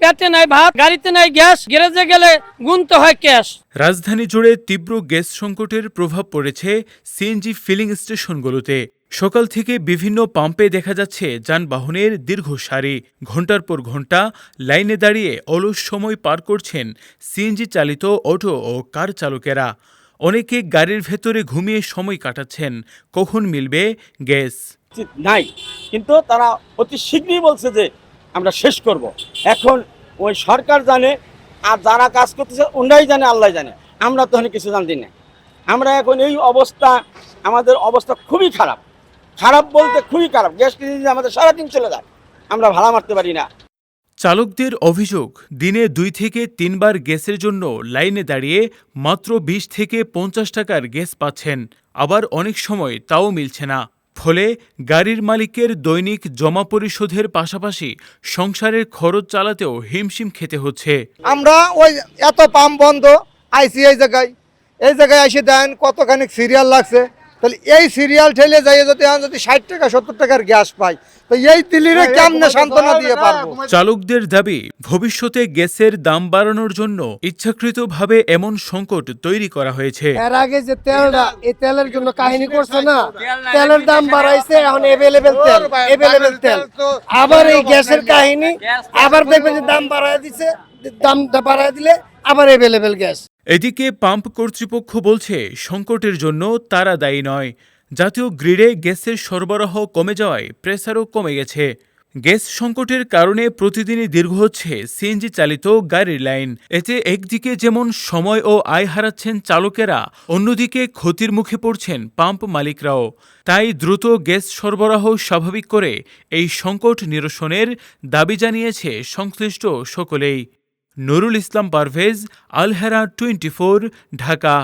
পেটে নাই ভাত, গাড়িতে নাই গ্যাস, গ্যারেজে গেলে গুনতে হয় ক্যাশ। রাজধানী জুড়ে তীব্র গ্যাস সংকটের প্রভাব পড়েছে সিএনজি ফিলিং স্টেশনগুলোতে। সকাল থেকে বিভিন্ন পাম্পে দেখা যাচ্ছে যানবাহনের দীর্ঘ সারি। ঘণ্টার পর ঘণ্টা লাইনে দাঁড়িয়ে অলস সময় পার করছেন সিএনজি চালিত অটো ও কার চালকেরা। অনেকে গাড়ির ভেতরে ঘুমিয়ে সময় কাটাচ্ছেন, কখন মিলবে গ্যাস। নাই, কিন্তু তারা অতি শীঘ্রই বলছে যে আমরা শেষ করব। এখন ওই সরকার জানে, আর যারা কাজ করতেছে ওনারাই জানে, আল্লাহ জানে, আমরা তো কিছু জানতে না। আমরা এখন এই অবস্থা, আমাদের অবস্থা খুবই খারাপ। খারাপ বলতে খুবই খারাপ। গ্যাস কিনে আমাদের সারাদিন চলে যায়, আমরা ভাড়া মারতে পারি না। চালকদের অভিযোগ, দিনে 2 থেকে 3 বার গ্যাসের জন্য লাইনে দাঁড়িয়ে মাত্র 20 থেকে 50 টাকার গ্যাস পাচ্ছেন। আবার অনেক সময় তাও মিলছে না। ফলে গাড়ির মালিকের দৈনিক জমা পরিশোধের পাশাপাশি সংসারের খরচ চালাতেও হিমশিম খেতে হচ্ছে। আমরা ওই এত পাম্প বন্ধ আইসি এই জায়গায় এসে দেন কতখানি সিরিয়াল লাগছে, তাহলে এই সিরিয়াল ঠেলে যাই যদি 60 টাকা 70 টাকার গ্যাস পাই, তো এই দিল্লিরে কেমনে সান্ত্বনা দিয়ে পারবো। চালকদের দাবি, ভবিষ্যতে গ্যাসের দাম বাড়ানোর জন্য ইচ্ছাকৃতভাবে এমন সংকট তৈরি করা হয়েছে। এর আগে যে তেলটা, এই তেলের জন্য কাহিনী করছে না, তেলের দাম বাড়াইছে, এখন এভেলেবেল তেল, আবার এই গ্যাসের কাহিনী, আবার দেখবেন যে দাম বাড়ায় দিছে, দামটা বাড়ায় দিলে আবার এভেলেবেল গ্যাস। এদিকে পাম্প কর্তৃপক্ষ বলছে সংকটের জন্য তারা দায়ী নয়। জাতীয় গ্রিডে গ্যাসের সরবরাহ কমে যাওয়ায় প্রেসারও কমে গেছে। গ্যাস সংকটের কারণে প্রতিদিনই দীর্ঘ হচ্ছে সিএনজি চালিত গাড়ির লাইন। এতে একদিকে যেমন সময় ও আয় হারাচ্ছেন চালকেরা, অন্যদিকে ক্ষতির মুখে পড়ছেন পাম্প মালিকরাও। তাই দ্রুত গ্যাস সরবরাহ স্বাভাবিক করে এই সংকট নিরসনের দাবি জানিয়েছে সংশ্লিষ্ট সকলেই। নুরুল ইসলাম পারভেজ, আল হেরা 24, ঢাকা।